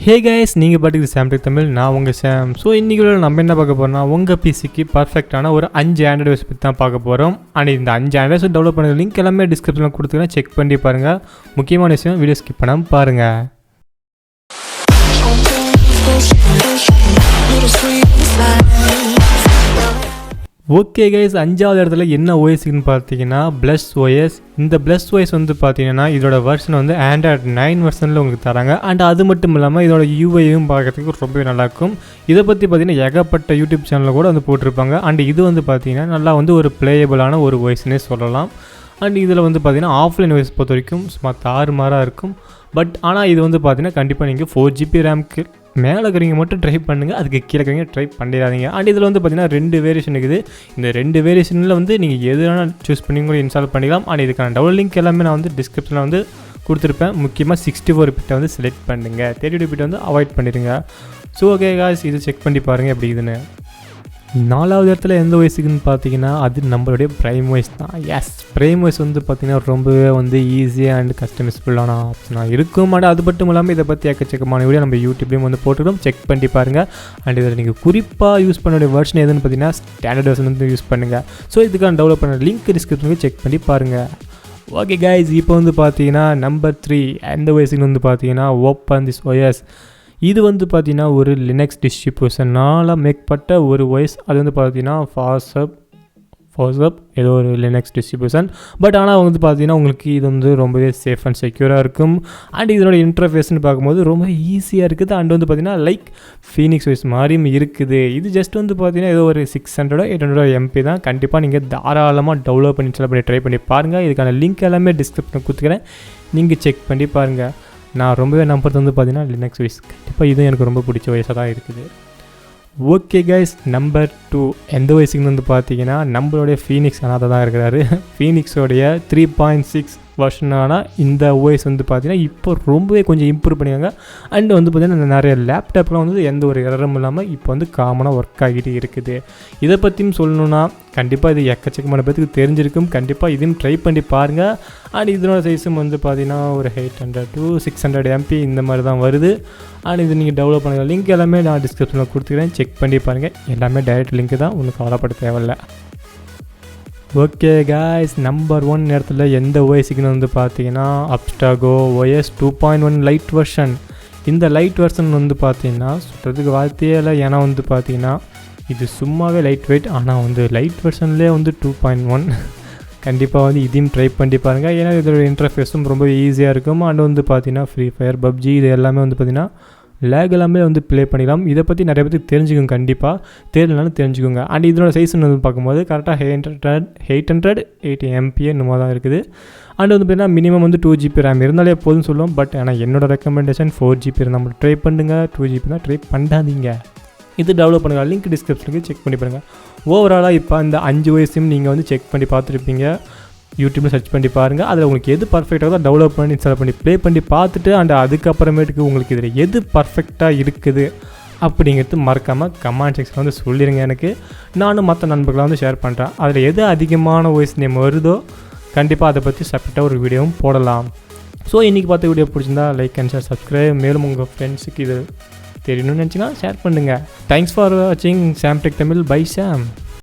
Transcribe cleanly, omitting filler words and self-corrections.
Hey guys, நீங்கள் பாட்டுக்கு Samtech Tamil, நான் உங்கள் சாம். ஸோ இன்றைக்கி நம்ம என்ன பார்க்க போகிறோம்னா, உங்கள் பிசிக்கு பர்ஃபெக்டான ஒரு 5 ஆண்ட்ராய்டு OS பற்றி தான் பார்க்க போகிறோம். அண்ட் இந்த 5 ஆண்ட்ராய்டு OS டெவலப் பண்ணுற லிங்க் எல்லாமே டிஸ்கிரிப்ஷனில் கொடுத்துக்கிறேன், செக் பண்ணி பாருங்கள். முக்கியமான விஷயம், வீடியோ ஸ்கிப் பண்ணாமல் பாருங்கள். ஓகே கைஸ், 5வது இடத்துல என்ன ஓஎஸ்ன்னு பார்த்தீங்கன்னா Bliss OS. இந்த Bliss OS வந்து பார்த்தீங்கன்னா இதோட வெர்ஷன் வந்து Android 9 வெர்ஷனில் உங்களுக்கு தராங்க. அண்ட் அது மட்டும் இல்லாமல் இதோட யூஐயும் பார்க்குறதுக்கு ரொம்பவே நல்லாயிருக்கும். இதை பற்றி பார்த்தீங்கன்னா ஏகப்பட்ட யூடியூப் சேனலில் கூட வந்து போட்டிருப்பாங்க. அண்ட் இது வந்து பார்த்தீங்கன்னா நல்லா வந்து ஒரு பிளேயபிளான ஒரு OSனே சொல்லலாம். அண்ட் இதில் வந்து பார்த்தீங்கன்னா ஆஃப்லைன் OS பொறுத்த வரைக்கும் சும்மா தாறுமாறாக இருக்கும். பட் ஆனால் இது வந்து பார்த்தீங்கன்னா கண்டிப்பாக நீங்கள் 4GB ரேம்க்கு மேலே இருக்கிறவங்க மட்டும் ட்ரை பண்ணுங்கள், அதுக்கு கீழே இருக்கிறவங்க ட்ரை பண்ணிடாதீங்க. அண்ட் இதில் வந்து பார்த்தீங்கன்னா 2 வேரியேஷன் இருக்குது. இந்த 2 வேரியேஷனில் வந்து நீங்கள் எது வேணால் சூஸ் பண்ணி கூட இன்ஸ்டால் பண்ணிக்கலாம். அண்ட் இதுக்கான டவுன்லோட் லிங்க் எல்லாமே நான் வந்து டிஸ்கிரிப்ஷனில் வந்து கொடுத்துருப்பேன். முக்கியமாக 64 பிட்டை வந்து செலக்ட் பண்ணுங்கள், 32 பிட்டை வந்து அவாய்ட் பண்ணிடுங்க. ஸோ ஓகே காய்ஸ், இது செக் பண்ணி பாருங்கள் எப்படி இதுன்னு. 4வது இடத்துல எந்த OSக்குன்னு பார்த்தீங்கன்னா அது நம்மளுடைய Prime OS தான். எஸ், Prime OS வந்து பார்த்திங்கன்னா ரொம்பவே வந்து ஈஸியாக அண்ட் கஸ்டமைஸ்ஃபுல்லான ஆப்ஷனாக இருக்கும். அண்ட் அது மட்டும் இல்லாமல் இதை பற்றி எக்கச்சக்கமான வீடியோ நம்ம யூடியூப்லேயும் வந்து போட்டுக்கிறோம், செக் பண்ணி பாருங்கள். அண்ட் இதில் நீங்கள் குறிப்பாக யூஸ் பண்ணக்கூடிய வெர்ஷன் எதுன்னு பார்த்தீங்கன்னா ஸ்டாண்டர்ட் வெர்ஷன் வந்து யூஸ் பண்ணுங்கள். ஸோ இதுக்கான டெவலப் பண்ண லிங்க் டிஸ்கிரிப்ஷனுக்கு செக் பண்ணி பாருங்கள். ஓகே கைஸ், இப்போ வந்து பார்த்தீங்கன்னா நம்பர் 3 எந்த OSக்குன்னு வந்து பார்த்தீங்கன்னா OpenthOS. இது வந்து பார்த்திங்கன்னா ஒரு லினக்ஸ் டிஸ்ட்ரிபியூஷனால் மேக்கப்பட்ட ஒரு OS. அது வந்து பார்த்திங்கன்னா ஃபாஸ்அப் ஏதோ ஒரு லினக்ஸ் டிஸ்ட்ரிபியூஷன். பட் ஆனால் வந்து பார்த்திங்கன்னா உங்களுக்கு இது வந்து ரொம்பவே சேஃப் அண்ட் செக்யூராக இருக்கும். அண்ட் இதனோட இன்டர்ஃபேஸ்ன்னு பார்க்கும்போது ரொம்ப ஈஸியாக இருக்குது. அண்ட் வந்து பார்த்திங்கன்னா லைக் ஃபீனிக்ஸ் OS மாதிரியும் இருக்குது. இது ஜஸ்ட் வந்து பார்த்திங்கன்னா ஏதோ ஒரு 600-800 MP தான். கண்டிப்பாக நீங்கள் தாராளமாக டெவலப் பண்ணி இன்ஸ்டால் பண்ணி ட்ரை பண்ணி பாருங்கள். இதுக்கான லிங்க் எல்லாமே டிஸ்கிரிப்ஷனில் கொடுத்துக்கிறேன், நீங்கள் செக் பண்ணி பாருங்கள். நான் ரொம்பவே நம்புறது வந்து பார்த்தீங்கன்னா லினக்ஸ் OS. கண்டிப்பாக இதுவும் எனக்கு ரொம்ப பிடிச்ச OS தான் இருக்குது. ஓகே கைஸ், நம்பர் 2 எந்த OSக்குன்னு வந்து பார்த்தீங்கன்னா நம்மளுடைய ஃபீனிக்ஸ் அனாதை தான் இருக்கிறாரு. ஃபீனிக்ஸோடைய 3.6 வெர்ஷனான இந்த OS வந்து பார்த்தீங்கன்னா இப்போ ரொம்பவே கொஞ்சம் இம்ப்ரூவ் பண்ணியிருக்காங்க. அண்ட் வந்து பார்த்திங்கன்னா நிறைய லேப்டாப்லாம் வந்து எந்த ஒரு எரரும் இல்லாமல் இப்போ வந்து காமனாக ஒர்க் ஆகிட்டு இருக்குது. இதை பற்றியும் சொல்லணுன்னா கண்டிப்பாக இது எக்கச்சக்கமான பேருக்கு தெரிஞ்சிருக்கும். கண்டிப்பாக இதையும் ட்ரை பண்ணி பாருங்கள். அண்ட் இதனோட சைஸும் வந்து பார்த்திங்கன்னா ஒரு 800-600 MP இந்த மாதிரி தான் வருது. அண்ட் இது நீங்கள் டெவலப் பண்ணுற லிங்க் எல்லாமே நான் டிஸ்கிரிப்ஷனில் கொடுத்துக்கிறேன், செக் பண்ணி பாருங்கள். எல்லாமே டைரக்ட் லிங்க் தான், ஒன்றும் கவலைப்பட தேவையில்லை. ஓகே காய்ஸ், நம்பர் 1 இடத்துல எந்த OSக்குன்னு வந்து பார்த்தீங்கன்னா Abstergo OS 2.1 லைட் வெர்ஷன். இந்த லைட் வெர்ஷன் வந்து பார்த்தீங்கன்னா சொல்கிறதுக்கு வார்த்தையே இல்லை. ஏன்னா வந்து பார்த்தீங்கன்னா இது சும்மாவே லைட் வெயிட். ஆனால் வந்து லைட் வெர்ஷன்லேயே வந்து 2.1 கண்டிப்பாக வந்து இதையும் ட்ரை பண்ணி பாருங்கள். ஏன்னா இதோட இன்டர்ஃபேஸும் ரொம்ப ஈஸியாக இருக்கும். அண்ட் வந்து பார்த்தீங்கன்னா ஃப்ரீ ஃபயர், பப்ஜி இது எல்லாமே வந்து பார்த்தீங்கன்னா லேக் எல்லாமே வந்து ப்ளே பண்ணிடலாம். இதை பற்றி நிறைய பேருக்கு தெரிஞ்சுக்கோங்க, கண்டிப்பாக தெரியலனாலும் தெரிஞ்சுக்கோங்க. அண்ட் இதோட சைஸ்ன்னு வந்து பார்க்கும்போது கரெக்டாக 880 MP என்னமோ தான் இருக்குது. அண்ட் வந்து பார்த்தீங்கன்னா மினிமம் வந்து 2GB ரேம் இருந்தாலே போதும்னு சொல்லுவோம். பட் ஆனால் என்னோடய ரெக்கமெண்டேஷன் 4GB இருந்தால் மட்டும் ட்ரை பண்ணுங்கள், 2GB தான் ட்ரை பண்ணாதீங்க. இது டெவலப் பண்ணுங்கள், லிங்க் டிஸ்கிரிப்ஷனுக்கு செக் பண்ணி பாருங்கள். ஓவராலாக இப்போ இந்த 5 OSயும் நீங்கள் வந்து செக் பண்ணி பார்த்துருப்பீங்க, யூடியூப்பில் சர்ச் பண்ணி பாருங்கள். அதில் உங்களுக்கு எது பர்ஃபெக்டாக தான் டெவலப் பண்ணி இன்ஸ்டால் பண்ணி ப்ளே பண்ணி பார்த்துட்டு அண்ட் அதுக்கப்புறமேட்டுக்கு உங்களுக்கு இதில் எது பர்ஃபெக்டாக இருக்குது அப்படிங்கிறது மறக்காமல் கமெண்ட் செக்ஷனில் வந்து சொல்லிடுங்க. எனக்கு நானும் மற்ற நண்பர்களை வந்து ஷேர் பண்ணுறேன். அதில் எது அதிகமான OS நேம் வருதோ கண்டிப்பாக அதை பற்றி செப்பரேட்டாக ஒரு வீடியோவும் போடலாம். ஸோ இன்றைக்கி பார்த்த வீடியோ பிடிச்சிருந்தா லைக் அண்ட் ஷேர், சப்ஸ்கிரைப். மேலும் உங்கள் ஃப்ரெண்ட்ஸுக்கு இது தெரியணும்னு நினச்சிங்கன்னா ஷேர் பண்ணுங்கள். தேங்க்ஸ் ஃபார் வாட்சிங் சாம்டெக் தமிழ். By Sam.